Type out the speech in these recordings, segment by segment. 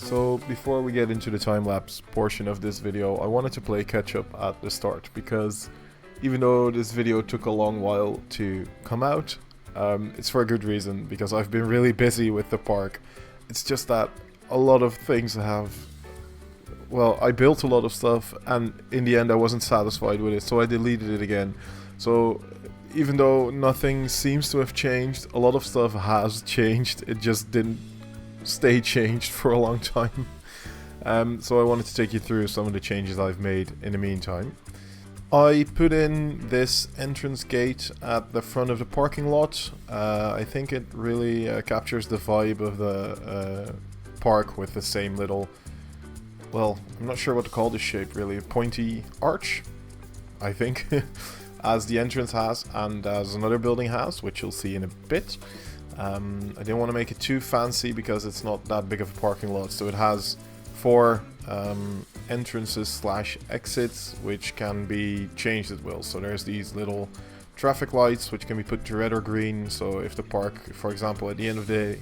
So before we get into the time-lapse portion of this video, I wanted to play catch-up at the start, because even though this video took a long while to come out, it's for a good reason, because I've been really busy with the park. It's just that a lot of things have... Well, I built a lot of stuff, and in the end I wasn't satisfied with it, so I deleted it again. So even though nothing seems to have changed, a lot of stuff has changed. It just didn't stay changed for a long time. So I wanted to take you through some of the changes I've made in the meantime. I put in this entrance gate at the front of the parking lot. I think it really captures the vibe of the park with the same little, well, I'm not sure what to call this shape really, a pointy arch, I think, as the entrance has and as another building has, which you'll see in a bit. I didn't want to make it too fancy because it's not that big of a parking lot, so it has 4 entrances slash exits which can be changed at will. So there's these little traffic lights which can be put to red or green, so if the park, for example, at the end of the day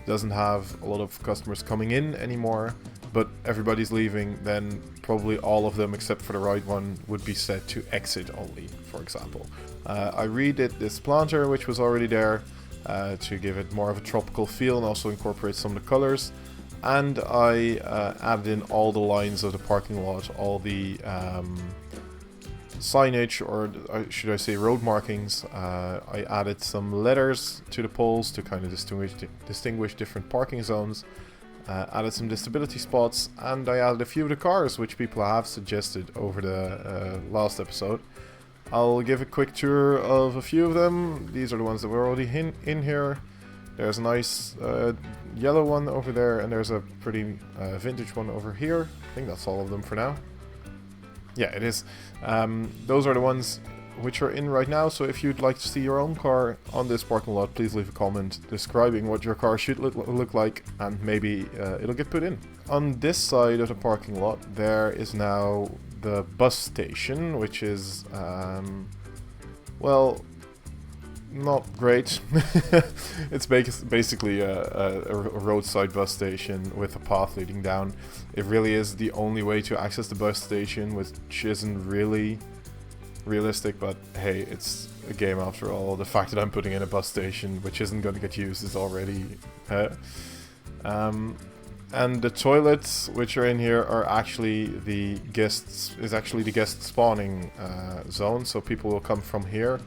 doesn't have a lot of customers coming in anymore, but everybody's leaving, then probably all of them except for the right one would be set to exit only, for example. I redid this planter which was already there to give it more of a tropical feel and also incorporate some of the colors. And I added in all the lines of the parking lot, all the signage, or should I say road markings. I added some letters to the poles to kind of distinguish different parking zones. Added some disability spots, and I added a few of the cars which people have suggested over the last episode. I'll give a quick tour of a few of them. These are the ones that were already in here. There's a nice yellow one over there, and there's a pretty vintage one over here. I think that's all of them for now. Yeah, it is. Those are the ones which are in right now, so if you'd like to see your own car on this parking lot, please leave a comment describing what your car should look like, and maybe it'll get put in. On this side of the parking lot, there is now the bus station, which is, well, not great. It's basically a roadside bus station with a path leading down. It really is the only way to access the bus station, which isn't really realistic, but hey, it's a game after all. The fact that I'm putting in a bus station which isn't going to get used is already... and the toilets which are in here are actually the guest spawning zone, so people will come from here,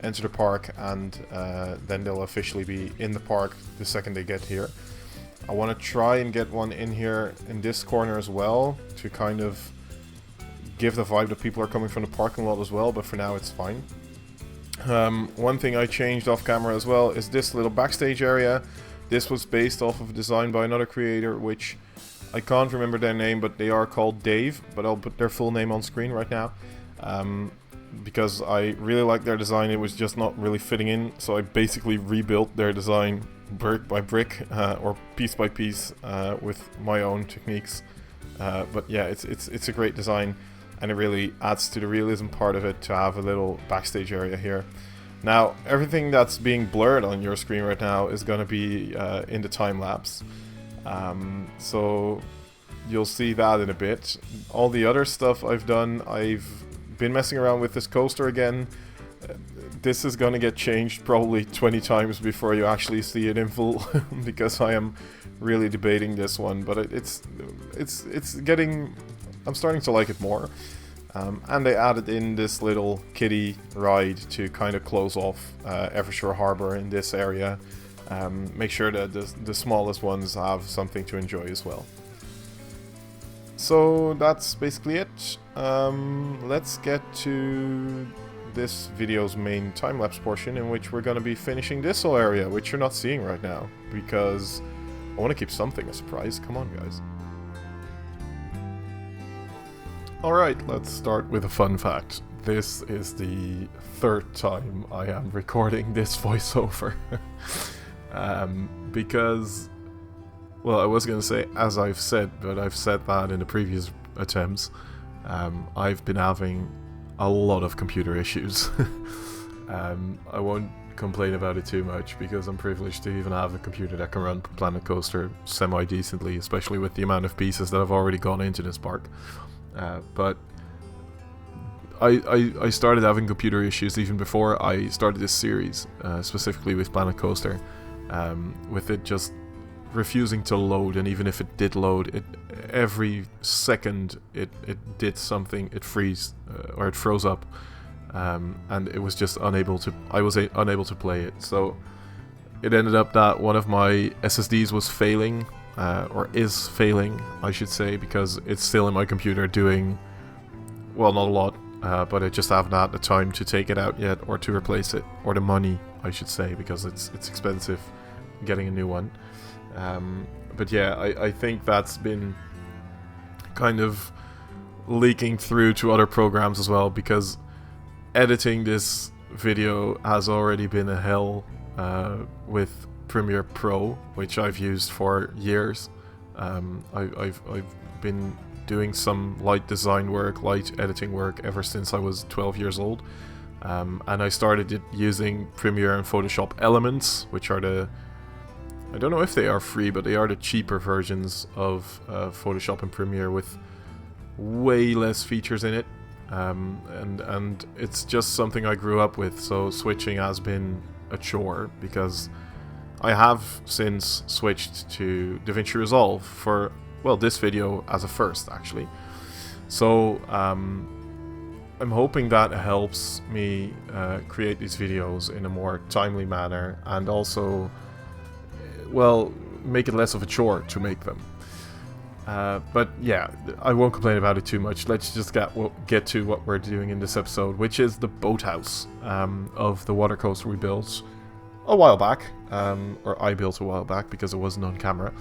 enter the park, and then they'll officially be in the park the second they get here. I want to try and get one in here in this corner as well, to kind of give the vibe that people are coming from the parking lot as well, but for now it's fine. One thing I changed off camera as well is this little backstage area. This was based off of a design by another creator, which I can't remember their name, but they are called Dave, but I'll put their full name on screen right now. Because I really like their design, it was just not really fitting in, so I basically rebuilt their design brick by brick, or piece by piece, with my own techniques. But yeah, it's a great design, and it really adds to the realism part of it to have a little backstage area here. Now, everything that's being blurred on your screen right now is going to be in the time lapse. So you'll see that in a bit. All the other stuff I've done, I've been messing around with this coaster again. This is going to get changed probably 20 times before you actually see it in full, because I am really debating this one, but it's getting... I'm starting to like it more. And they added in this little kiddie ride to kind of close off Evershore Harbour in this area. Make sure that the smallest ones have something to enjoy as well. So that's basically it. Let's get to this video's main time-lapse portion, in which we're going to be finishing this whole area, which you're not seeing right now, because I want to keep something a surprise. Come on, guys. Alright, let's start with a fun fact. This is the 3rd time I am recording this voiceover. Because, well, I was going to say, as I've said, but I've said that in the previous attempts, I've been having a lot of computer issues. I won't complain about it too much because I'm privileged to even have a computer that can run Planet Coaster semi-decently, especially with the amount of pieces that have already gone into this park. But I started having computer issues even before I started this series, specifically with Planet Coaster, with it just refusing to load, and even if it did load, every second it did something, it or it froze up. And it was just unable to. I was unable to play it, so it ended up that one of my SSDs was failing, or is failing, I should say, because it's still in my computer doing, well, not a lot, but I just haven't had the time to take it out yet, or to replace it, or the money, I should say, because it's expensive getting a new one. But yeah, I think that's been kind of leaking through to other programs as well, because editing this video has already been a hell with Premiere Pro, which I've used for years. I've been doing some light design work, light editing work ever since I was 12 years old. And I started using Premiere and Photoshop Elements, which are I don't know if they are free, but they are the cheaper versions of Photoshop and Premiere with way less features in it. And it's just something I grew up with, so switching has been a chore, because I have since switched to DaVinci Resolve for, well, this video as a first, actually. So I'm hoping that helps me create these videos in a more timely manner, and also, well, make it less of a chore to make them. But yeah, I won't complain about it too much. Let's just get to what we're doing in this episode, which is the Boathouse of the Watercoaster we built a while back, or I built a while back because it wasn't on camera,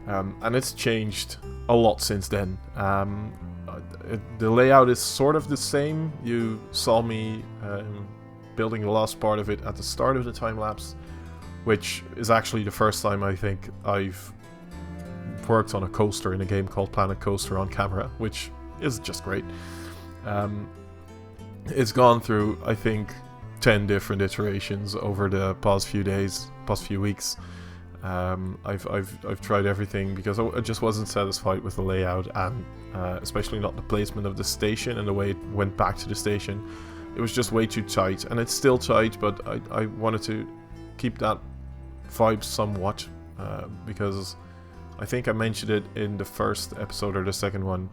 and it's changed a lot since then. The layout is sort of the same. You saw me building the last part of it at the start of the time-lapse, which is actually the first time I think I've worked on a coaster in a game called Planet Coaster on camera, which is just great. It's gone through, I think, 10 different iterations over the past few weeks. I've tried everything because I just wasn't satisfied with the layout, and especially not the placement of the station and the way it went back to the station. It was just way too tight, and it's still tight, but I wanted to keep that vibe somewhat, because I think I mentioned it in the first episode or the second one.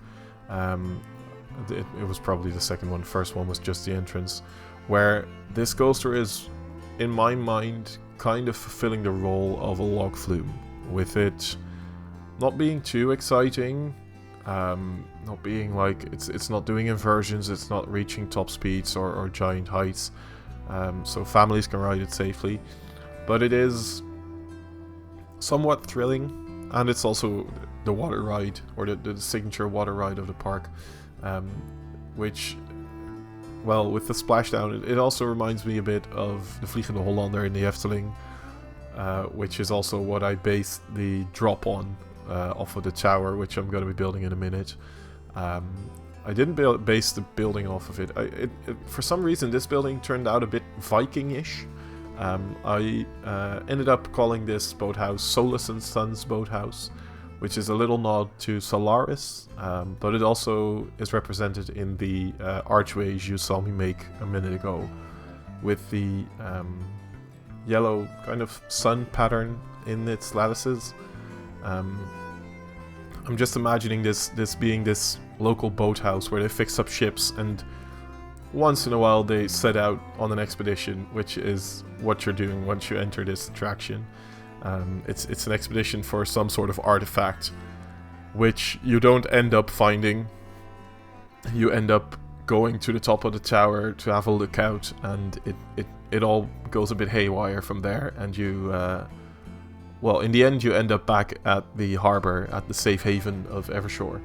It was probably the second one. The first one was just the entrance, where this coaster is, in my mind, kind of fulfilling the role of a log flume, with it not being too exciting, not being like it's not doing inversions, it's not reaching top speeds or giant heights, so families can ride it safely, but it is somewhat thrilling. And it's also the water ride, or the signature water ride of the park, which, well, with the splashdown, it also reminds me a bit of the Vliegende Hollander in the Efteling, which is also what I based the drop on, off of the tower, which I'm going to be building in a minute. I didn't base the building off of it. For some reason, this building turned out a bit Viking-ish. I ended up calling this boathouse Solus and Sons Boathouse, which is a little nod to Solaris, but it also is represented in the archways you saw me make a minute ago, with the yellow kind of sun pattern in its lattices. I'm just imagining this being this local boathouse where they fix up ships, and once in a while they set out on an expedition, which is what you're doing once you enter this attraction. It's an expedition for some sort of artifact, which you don't end up finding. You end up going to the top of the tower to have a look out, and it all goes a bit haywire from there, and you well, in the end you end up back at the harbour, at the safe haven of Evershore,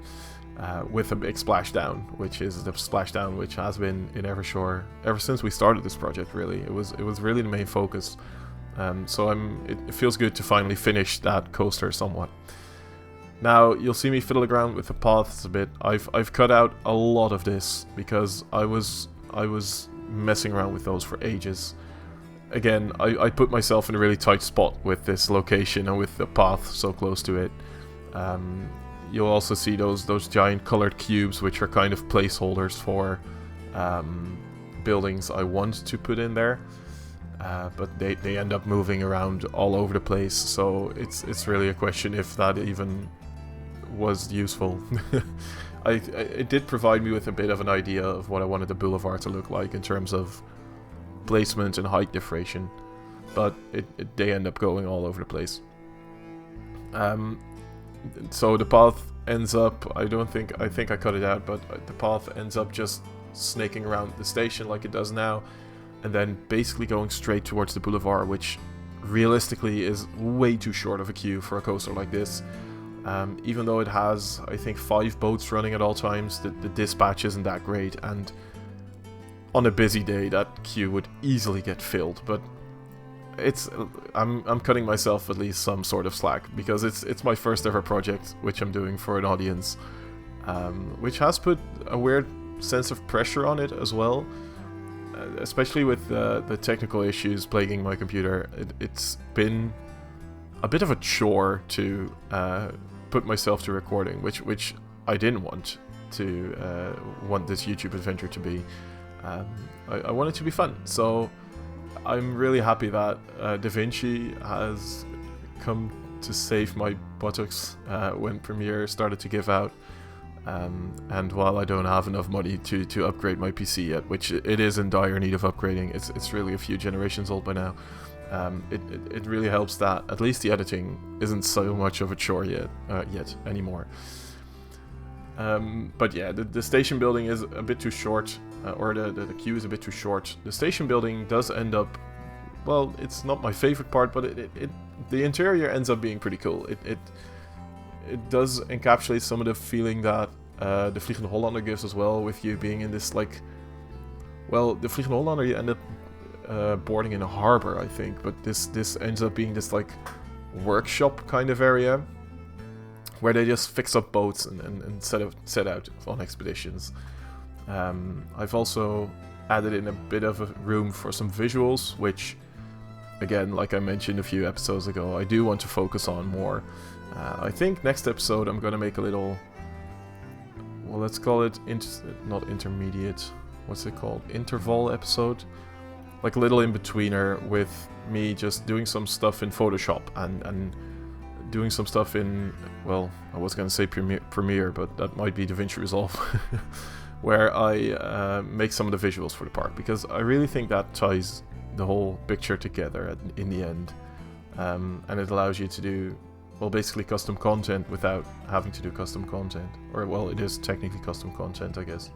with a big splashdown, which is the splashdown which has been in Evershore ever since we started this project. Really, it was really the main focus. So it feels good to finally finish that coaster somewhat. Now you'll see me fiddle around with the paths a bit. I've cut out a lot of this because I was messing around with those for ages. again, I put myself in a really tight spot with this location and with the path so close to it. You'll also see those giant colored cubes, which are kind of placeholders for buildings I want to put in there. But they end up moving around all over the place, so it's really a question if that even was useful. It did provide me with a bit of an idea of what I wanted the Boulevard to look like in terms of placement and height differentiation, but they end up going all over the place. So the path ends up, I think I cut it out, but the path ends up just snaking around the station like it does now, and then basically going straight towards the Boulevard, which realistically is way too short of a queue for a coaster like this. Even though it has, I think, 5 boats running at all times, the dispatch isn't that great, and on a busy day that queue would easily get filled. But I'm cutting myself at least some sort of slack, because it's my first ever project which I'm doing for an audience, which has put a weird sense of pressure on it as well, especially with the technical issues plaguing my computer. It's been a bit of a chore to put myself to recording, which I didn't want this YouTube adventure to be. I want it to be fun, so I'm really happy that DaVinci has come to save my buttocks when Premiere started to give out. And while I don't have enough money to upgrade my PC yet, which it is in dire need of upgrading, it's really a few generations old by now. It really helps that at least the editing isn't so much of a chore yet anymore. But yeah, the station building is a bit too short, or the queue is a bit too short. The station building does end up, well, it's not my favorite part, but the interior ends up being pretty cool. It does encapsulate some of the feeling that the Vliegende Hollander gives as well, with you being in this, like, well, the Vliegende Hollander, you end up boarding in a harbor, I think, but this ends up being this, like, workshop kind of area where they just fix up boats and set out on expeditions. I've also added in a bit of a room for some visuals, which, again, like I mentioned a few episodes ago, I do want to focus on more. I think next episode I'm going to make a little, well, let's call it, not intermediate, what's it called? Interval episode? Like a little in-betweener with me just doing some stuff in Photoshop and doing some stuff in, well, I was going to say Premiere, but that might be DaVinci Resolve, where I make some of the visuals for the park, because I really think that ties the whole picture together in the end, and it allows you to do, well, basically custom content without having to do custom content. Or, well, it is technically custom content, I guess.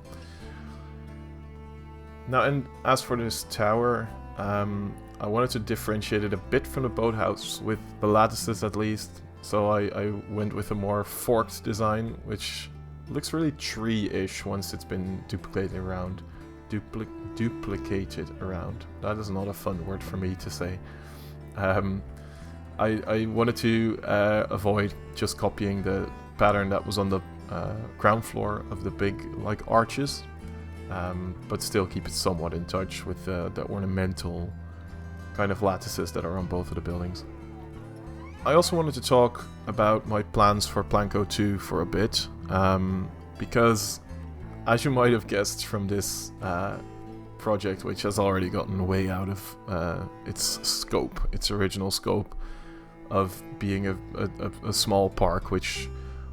Now, and as for this tower, I wanted to differentiate it a bit from the Boathouse, with the lattices at least. So I went with a more forked design, which looks really tree-ish once it's been duplicated around. Duplicated around. That is not a fun word for me to say. I wanted to avoid just copying the pattern that was on the ground floor of the big, like, arches, but still keep it somewhat in touch with the ornamental kind of lattices that are on both of the buildings. I also wanted to talk about my plans for Planco 2 for a bit, because, as you might have guessed from this project, which has already gotten way out of its scope, its original scope, of being a small park which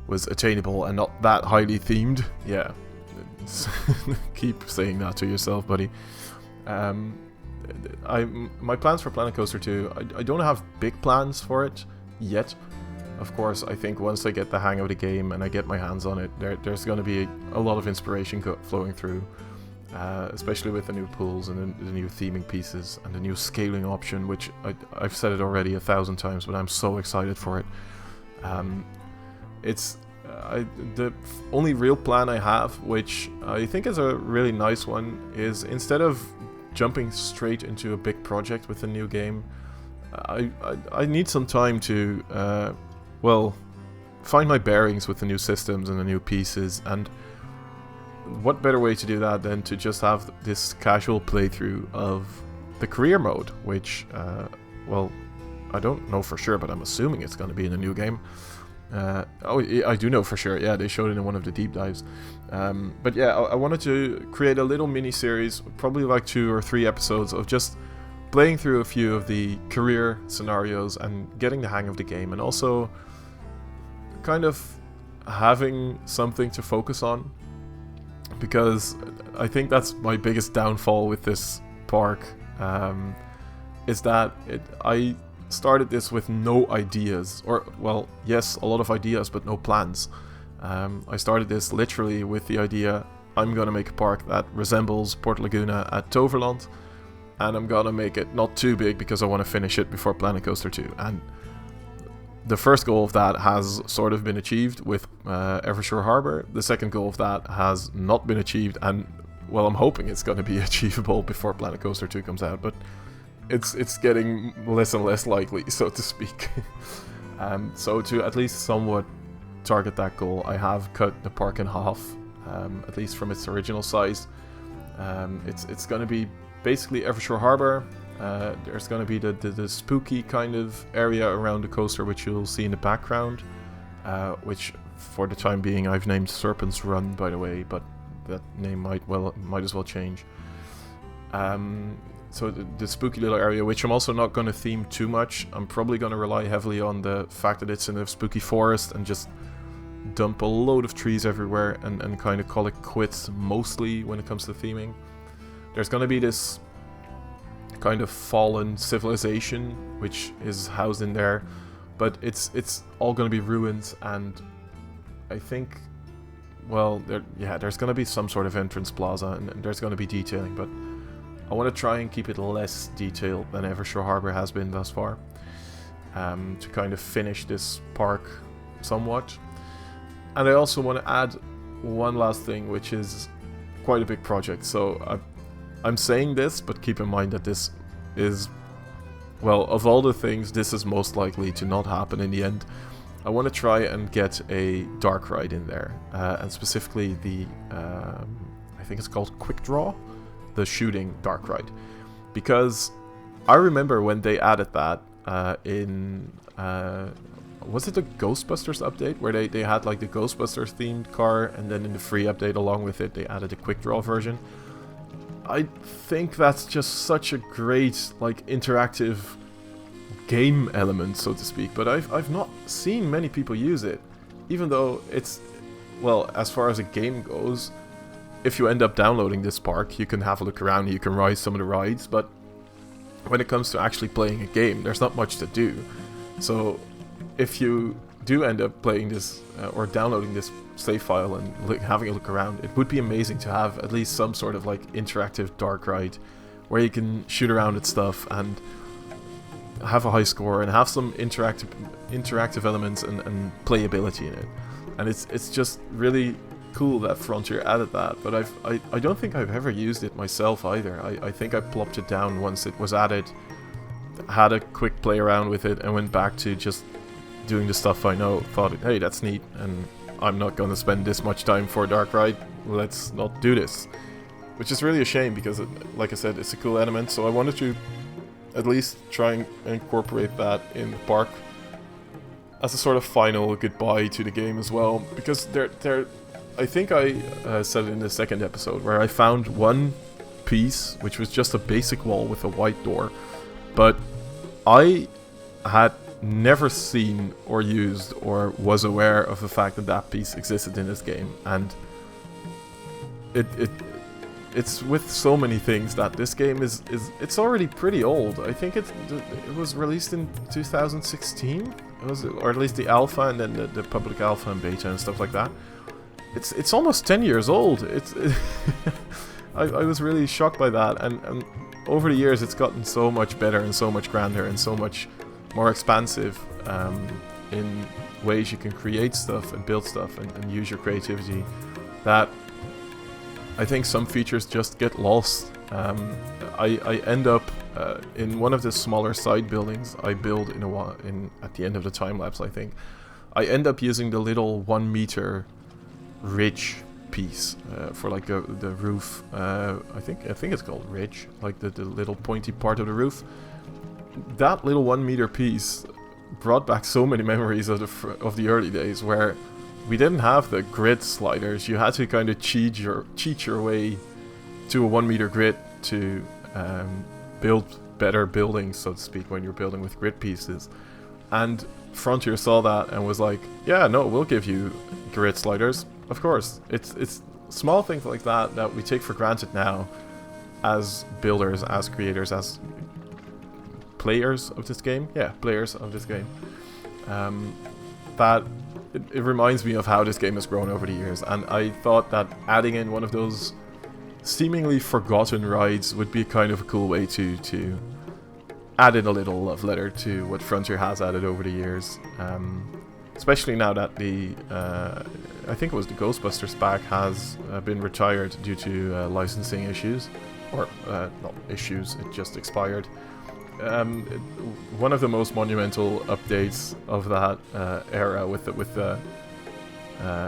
was attainable and not that highly themed. Yeah, keep saying that to yourself, buddy. My plans for Planet Coaster 2, I don't have big plans for it yet. Of course, I think once I get the hang of the game and I get my hands on it, there's going to be a lot of inspiration flowing through. Especially with the new pools and the new theming pieces and the new scaling option, which I've said it already 1,000 times, but I'm so excited for it. The only real plan I have, which I think is a really nice one, is instead of jumping straight into a big project with a new game, I need some time to, well, find my bearings with the new systems and the new pieces. And what better way to do that than to just have this casual playthrough of the career mode, which, well, I don't know for sure, but I'm assuming it's going to be in a new game. I do know for sure, yeah, they showed it in one of the deep dives. But yeah, I wanted to create a little mini-series, probably like 2 or 3 episodes of just playing through a few of the career scenarios and getting the hang of the game, and also kind of having something to focus on, because I think that's my biggest downfall with this park, is that I started this with no ideas, or, well, yes, a lot of ideas, but no plans. I started this literally with the idea, I'm gonna make a park that resembles Port Laguna at Toverland, and I'm gonna make it not too big because I want to finish it before Planet Coaster 2. And the first goal of that has sort of been achieved with Evershore Harbor. The second goal of that has not been achieved, and, well, I'm hoping it's going to be achievable before Planet Coaster 2 comes out, but it's getting less and less likely, so to speak. So to at least somewhat target that goal, I have cut the park in half, at least from its original size. It's going to be basically Evershore Harbor. There's going to be the spooky kind of area around the coaster, which you'll see in the background, which for the time being I've named Serpent's Run, by the way, but that name might as well change. So the spooky little area, which I'm also not going to theme too much. I'm probably going to rely heavily on the fact that it's in a spooky forest and just dump a load of trees everywhere and kind of call it quits mostly when it comes to theming. There's going to be this kind of fallen civilization which is housed in there, but it's all going to be ruins, and I think, well, there's going to be some sort of entrance plaza, and there's going to be detailing, but I want to try and keep it less detailed than Evershore Harbor has been thus far, to kind of finish this park somewhat. And I also want to add one last thing, which is quite a big project. So I'm saying this, but keep in mind that this is, well, of all the things, this is most likely to not happen in the end. I want to try and get a dark ride in there, and specifically the, I think it's called Quick Draw, the shooting dark ride, because I remember when they added that in, was it the Ghostbusters update, where they had like the Ghostbusters themed car, and then in the free update along with it they added a Quick Draw version. I think that's just such a great, like, interactive game element, so to speak, but I've not seen many people use it, even though it's, well, as far as a game goes, if you end up downloading this park, you can have a look around, you can ride some of the rides, but when it comes to actually playing a game, there's not much to do. So if you do end up playing this, or downloading this save file and having a look around, it would be amazing to have at least some sort of like interactive dark ride where you can shoot around at stuff and have a high score and have some interactive elements and playability in it. And it's just really cool that Frontier added that, but I don't think I've ever used it myself either. I think I plopped it down once it was added, had a quick play around with it, and went back to just doing the stuff I know, thought, hey, that's neat, and I'm not going to spend this much time for a dark ride, let's not do this. Which is really a shame, because, like I said, it's a cool element, so I wanted to at least try and incorporate that in the park as a sort of final goodbye to the game as well, because I think I said it in the second episode, where I found one piece, which was just a basic wall with a white door, but I had never seen or used or was aware of the fact that that piece existed in this game, and it's with so many things that this game is it's already pretty old. I think it was released in 2016, or at least the alpha, and then the public alpha and beta and stuff like that. It's almost 10 years old. I was really shocked by that, and over the years it's gotten so much better and so much grander and so much more expansive in ways you can create stuff and build stuff and use your creativity, that I think some features just get lost. I end up in one of the smaller side buildings I build at the end of the time lapse. I think I end up using the little 1 meter ridge piece for like the roof. I think it's called ridge, like the little pointy part of the roof. That little 1 meter piece brought back so many memories of the early days where we didn't have the grid sliders. You had to kind of cheat your way to a 1 meter grid to build better buildings, so to speak, when you're building with grid pieces. And Frontier saw that and was like, yeah, no, we'll give you grid sliders. Of course. It's small things like that we take for granted now as builders, as creators, as players of this game. Yeah, players of this game. That it reminds me of how this game has grown over the years, and I thought that adding in one of those seemingly forgotten rides would be kind of a cool way to add in a little love letter to what Frontier has added over the years. Especially now that the I think it was the Ghostbusters pack has been retired due to licensing issues, or not issues, it just expired. One of the most monumental updates of that era with the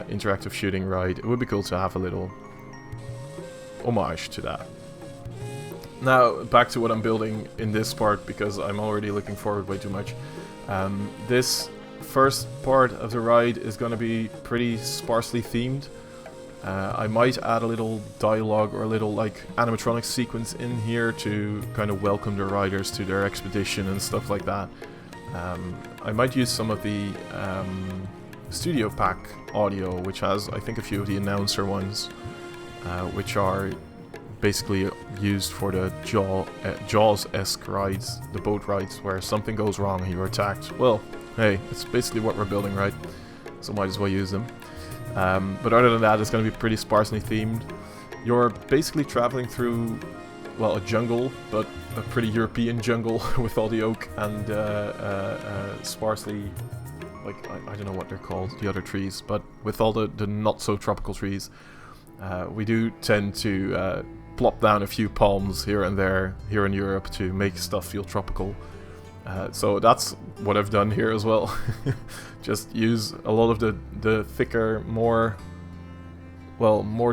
interactive shooting ride. It would be cool to have a little homage to that. Now back to what I'm building in this part, because I'm already looking forward way too much. This first part of the ride is going to be pretty sparsely themed. I might add a little dialogue or a little like animatronic sequence in here to kind of welcome the riders to their expedition and stuff like that. I might use some of the studio pack audio, which has I think a few of the announcer ones, which are basically used for the Jaws-esque rides, the boat rides, where something goes wrong and you're attacked. Well, hey, it's basically what we're building, right? So might as well use them. But other than that, it's going to be pretty sparsely themed. You're basically traveling through, well, a jungle, but a pretty European jungle with all the oak and sparsely, like, I don't know what they're called, the other trees, but with all the not-so-tropical trees. We do tend to plop down a few palms here and there, here in Europe, to make stuff feel tropical. So that's what I've done here as well. Just use a lot of the thicker, more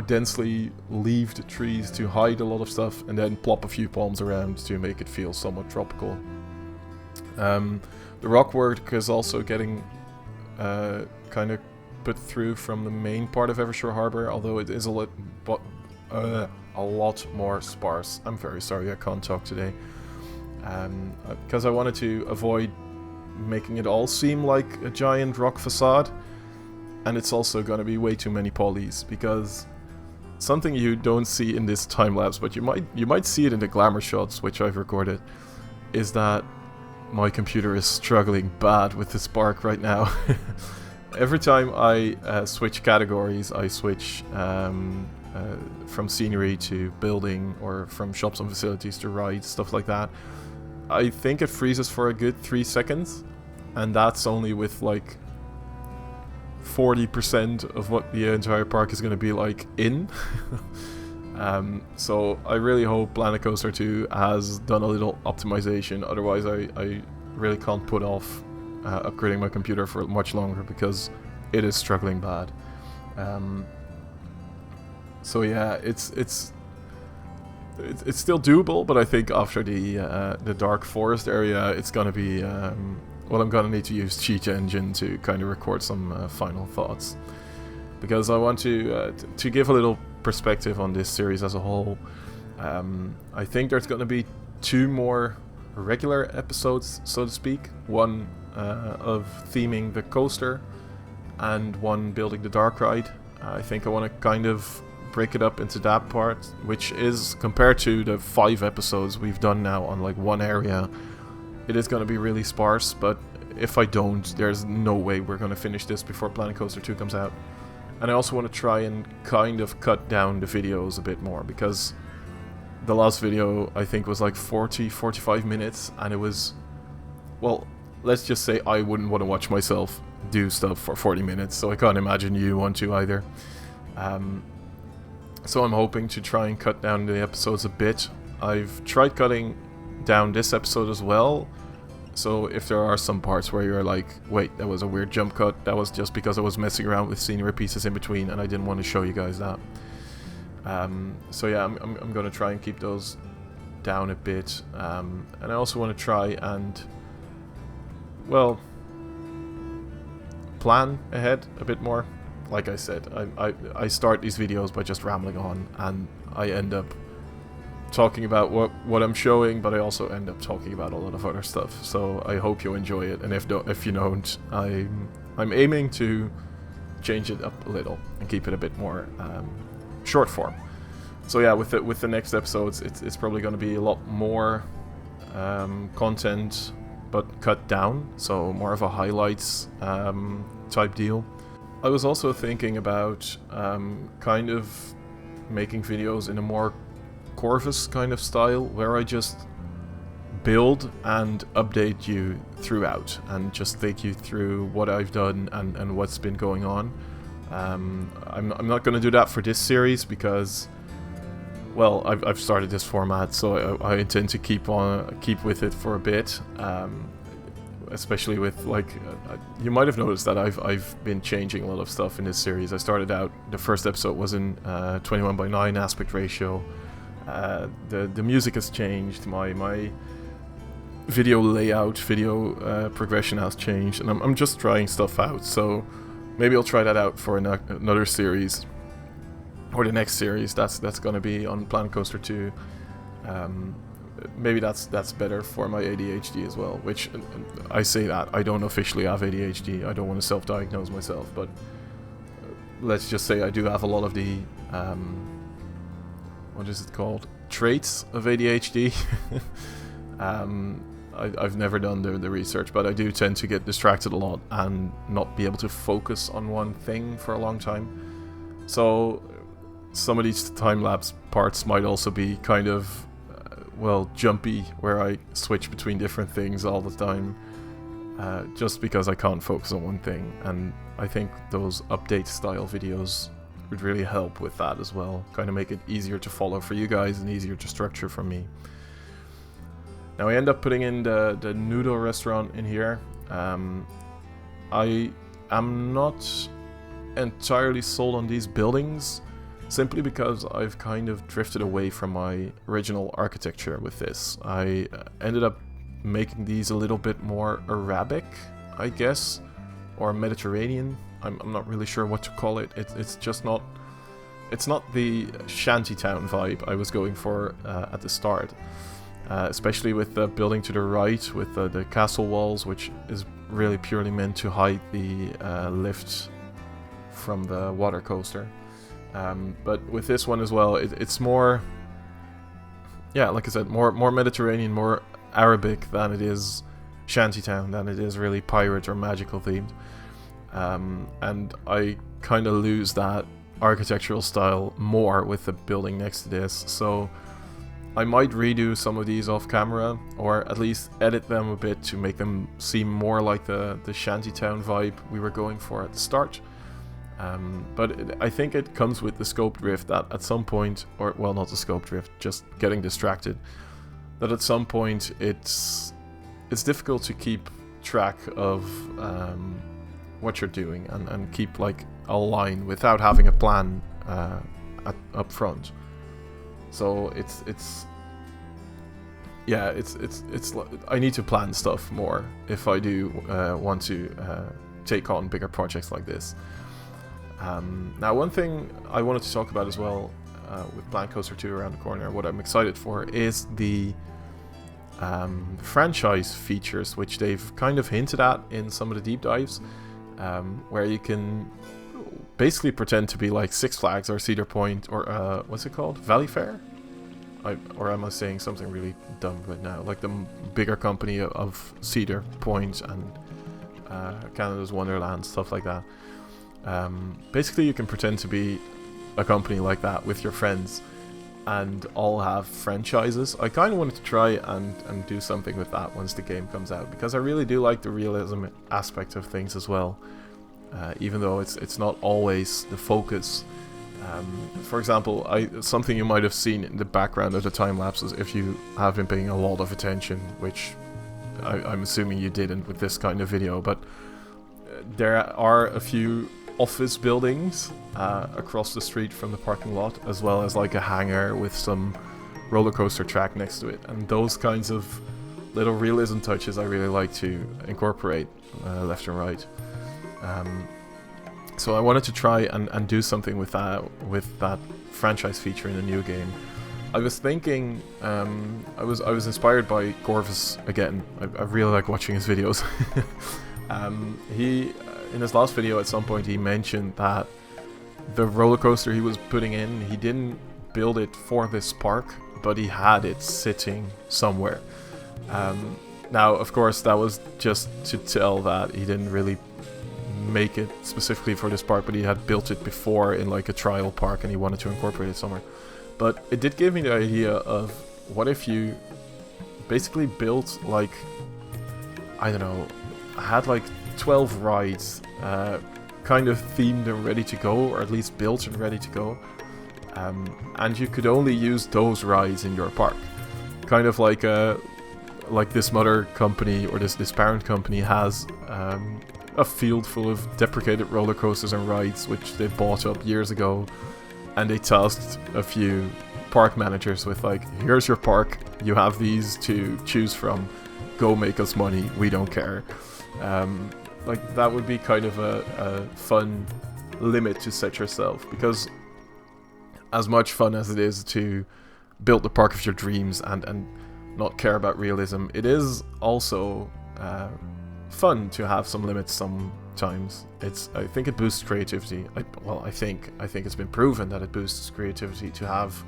densely leaved trees to hide a lot of stuff, and then plop a few palms around to make it feel somewhat tropical. The rock work is also getting kind of put through from the main part of Evershore Harbor, although it is a lot more sparse. I'm very sorry, I can't talk today. Because I wanted to avoid making it all seem like a giant rock facade, and it's also going to be way too many polys, because something you don't see in this time lapse, but you might see it in the glamour shots which I've recorded, is that my computer is struggling bad with the spark right now. Every time I switch categories, I switch from scenery to building, or from shops and facilities to rides, stuff like that. I think it freezes for a good 3 seconds, and that's only with like 40% of what the entire park is going to be like in. So I really hope Planet Coaster 2 has done a little optimization, otherwise I really can't put off upgrading my computer for much longer, because it is struggling bad. So yeah, it's still doable, but I think after the Dark Forest area, it's gonna be well, I'm gonna need to use Cheat Engine to kind of record some final thoughts, because I want to give a little perspective on this series as a whole. I think there's gonna be 2 more regular episodes, so to speak. One of theming the coaster, and one building the dark ride. I think I want to kind of break it up into that part, which is, compared to the 5 episodes we've done now on like one area, it is going to be really sparse. But if I don't, there's no way we're going to finish this before Planet Coaster 2 comes out. And I also want to try and kind of cut down the videos a bit more, because the last video I think was like 45 minutes, and it was, well, let's just say I wouldn't want to watch myself do stuff for 40 minutes, so I can't imagine you want to either. So I'm hoping to try and cut down the episodes a bit. I've tried cutting down this episode as well, So if there are some parts where you're like, wait, that was a weird jump cut, that was just because I was messing around with scenery pieces in between and I didn't want to show you guys that. So yeah, I'm going to try and keep those down a bit. And I also want to try and, well, plan ahead a bit more. Like I said, I start these videos by just rambling on, and I end up talking about what I'm showing, but I also end up talking about a lot of other stuff. So I hope you enjoy it, and if you don't, I'm aiming to change it up a little and keep it a bit more short form. So yeah, with the next episodes, it's probably going to be a lot more content, but cut down, so more of a highlights type deal. I was also thinking about kind of making videos in a more Corvus kind of style, where I just build and update you throughout and just take you through what I've done and what's been going on. I'm not going to do that for this series because, well, I've started this format, so I intend to keep with it for a bit. Especially with, like, you might have noticed that I've been changing a lot of stuff in this series. I started out, the first episode was in 21:9 aspect ratio. The music has changed, my video layout, video progression has changed, and I'm just trying stuff out. So maybe I'll try that out for another series, or the next series. That's going to be on Planet Coaster 2. Maybe that's better for my ADHD as well, which I say that I don't officially have ADHD. I don't want to self-diagnose myself, but let's just say I do have a lot of the what is it called? Traits of ADHD. I've never done the research, but I do tend to get distracted a lot and not be able to focus on one thing for a long time. So some of these time-lapse parts might also be kind of well, jumpy, where I switch between different things all the time, just because I can't focus on one thing. And I think those update style videos would really help with that as well, kind of make it easier to follow for you guys and easier to structure for me. Now I end up putting in the noodle restaurant in here. I am not entirely sold on these buildings, simply because I've kind of drifted away from my original architecture with this. I ended up making these a little bit more Arabic, I guess, or Mediterranean. I'm not really sure what to call it. It's just not... It's not the shantytown vibe I was going for at the start. Especially with the building to the right, with the castle walls, which is really purely meant to hide the lift from the water coaster. But with this one as well, it's more, yeah, like I said, more Mediterranean, more Arabic than it is shantytown, than it is really pirate or magical themed. And I kind of lose that architectural style more with the building next to this. So I might redo some of these off camera, or at least edit them a bit to make them seem more like the shantytown vibe we were going for at the start. But I think it comes with the scope drift that at some point, or well, not the scope drift, just getting distracted, that at some point it's difficult to keep track of what you're doing and keep like a line without having a plan up front. So it's I need to plan stuff more if I do want to take on bigger projects like this. Now, one thing I wanted to talk about as well with Planet Coaster 2 around the corner, what I'm excited for, is the franchise features, which they've kind of hinted at in some of the deep dives, where you can basically pretend to be like Six Flags or Cedar Point or what's it called? Valley Fair? Or am I saying something really dumb right now? Like the bigger company of Cedar Point and Canada's Wonderland, stuff like that. Basically, you can pretend to be a company like that with your friends and all have franchises. I kind of wanted to try and do something with that once the game comes out, because I really do like the realism aspect of things as well, even though it's not always the focus. For example, something you might have seen in the background of the time lapses if you have been paying a lot of attention, which I'm assuming you didn't with this kind of video, but there are a few office buildings across the street from the parking lot, as well as like a hangar with some roller coaster track next to it, and those kinds of little realism touches I really like to incorporate left and right. So I wanted to try and do something with that franchise feature in a new game. I was thinking, I was inspired by Corvus again. I really like watching his videos. He, in his last video at some point, he mentioned that the roller coaster he was putting in, he didn't build it for this park, but he had it sitting somewhere. Now, of course, that was just to tell that he didn't really make it specifically for this park, but he had built it before in like a trial park and he wanted to incorporate it somewhere. But it did give me the idea of what if you basically built like, I don't know, had like 12 rides kind of themed and ready to go, or at least built and ready to go, and you could only use those rides in your park. Kind of like this mother company or this parent company has a field full of deprecated roller coasters and rides which they bought up years ago, and they tasked a few park managers with like, here's your park, you have these to choose from, go make us money, we don't care. Like that would be kind of a fun limit to set yourself, because as much fun as it is to build the park of your dreams and not care about realism, it is also fun to have some limits sometimes. I think it boosts creativity. I think it's been proven that it boosts creativity to have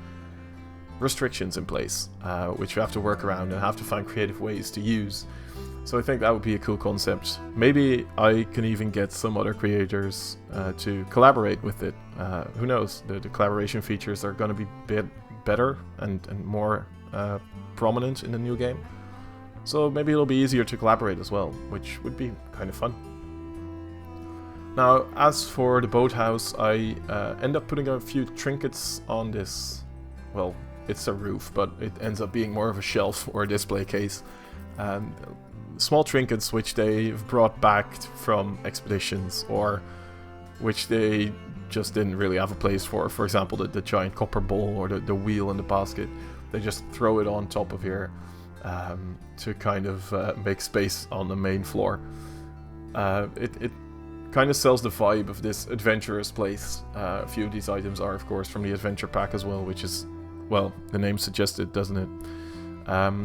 restrictions in place, which you have to work around and have to find creative ways to use. So I think that would be a cool concept. Maybe I can even get some other creators to collaborate with it. Who knows? The collaboration features are going to be better and more prominent in the new game. So maybe it'll be easier to collaborate as well, which would be kind of fun. Now, as for the boathouse, I end up putting a few trinkets on this. Well, it's a roof, but it ends up being more of a shelf or a display case. Small trinkets which they've brought back from expeditions, or which they just didn't really have a place for. For example, the giant copper bowl or the wheel in the basket. They just throw it on top of here to kind of make space on the main floor. It kind of sells the vibe of this adventurous place. A few of these items are, of course, from the adventure pack as well, which is, well, the name suggested, doesn't it?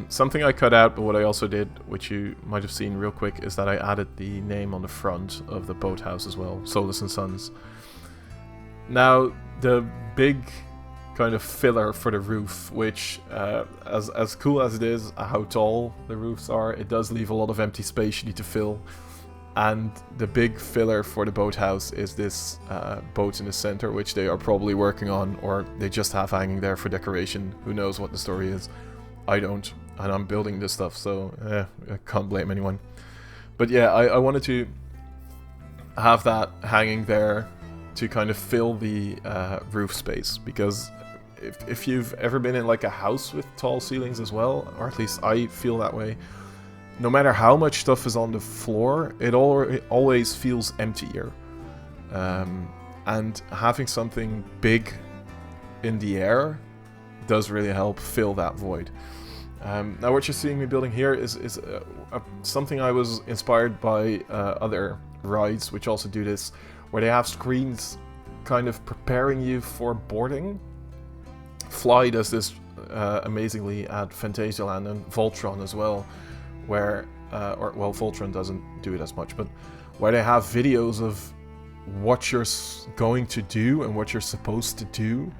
Something I cut out, but what I also did, which you might have seen real quick, is that I added the name on the front of the boathouse as well, Solus and Sons. Now, the big kind of filler for the roof, which, as cool as it is, how tall the roofs are, it does leave a lot of empty space you need to fill. And the big filler for the boathouse is this boat in the center, which they are probably working on, or they just have hanging there for decoration. Who knows what the story is? I don't, and I'm building this stuff, so I can't blame anyone. But yeah, I wanted to have that hanging there to kind of fill the roof space, because if you've ever been in like a house with tall ceilings as well, or at least I feel that way, no matter how much stuff is on the floor, it always feels emptier. And having something big in the air does really help fill that void. Now what you're seeing me building here is something I was inspired by other rides which also do this, where they have screens kind of preparing you for boarding. Fly does this amazingly at Phantasialand, and Voltron as well, where, well, Voltron doesn't do it as much, but where they have videos of what you're going to do and what you're supposed to do.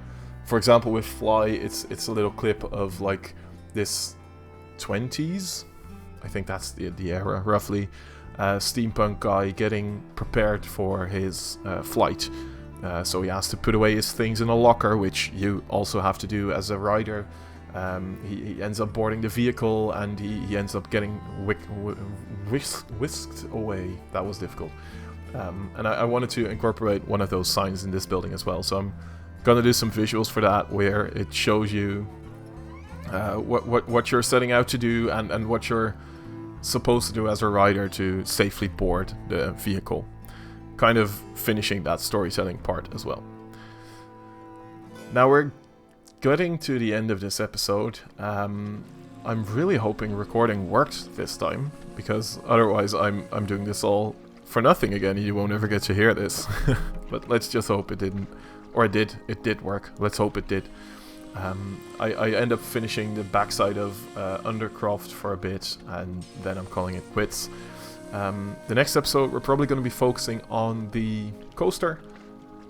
For example, with Fly, it's a little clip of like this 20s, I think that's the era roughly, steampunk guy getting prepared for his flight. So he has to put away his things in a locker, which you also have to do as a rider. He ends up boarding the vehicle, and he ends up getting whisked away. That was difficult. And I wanted to incorporate one of those signs in this building as well. So I'm gonna do some visuals for that, where it shows you what you're setting out to do, and what you're supposed to do as a rider to safely board the vehicle. Kind of finishing that storytelling part as well. Now we're getting to the end of this episode. I'm really hoping recording worked this time, because otherwise I'm doing this all for nothing again. You won't ever get to hear this. But let's just hope it didn't. Or it did. It did work. Let's hope it did. I end up finishing the backside of Undercroft for a bit, and then I'm calling it quits. The next episode we're probably going to be focusing on the coaster,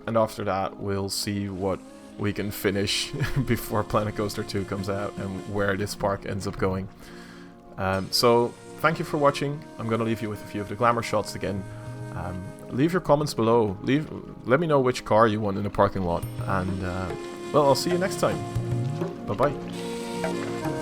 and after that we'll see what we can finish before Planet Coaster 2 comes out and where this park ends up going. So thank you for watching. I'm going to leave you with a few of the glamour shots again. Leave your comments below. Let me know which car you want in the parking lot, and well, I'll see you next time. Bye bye.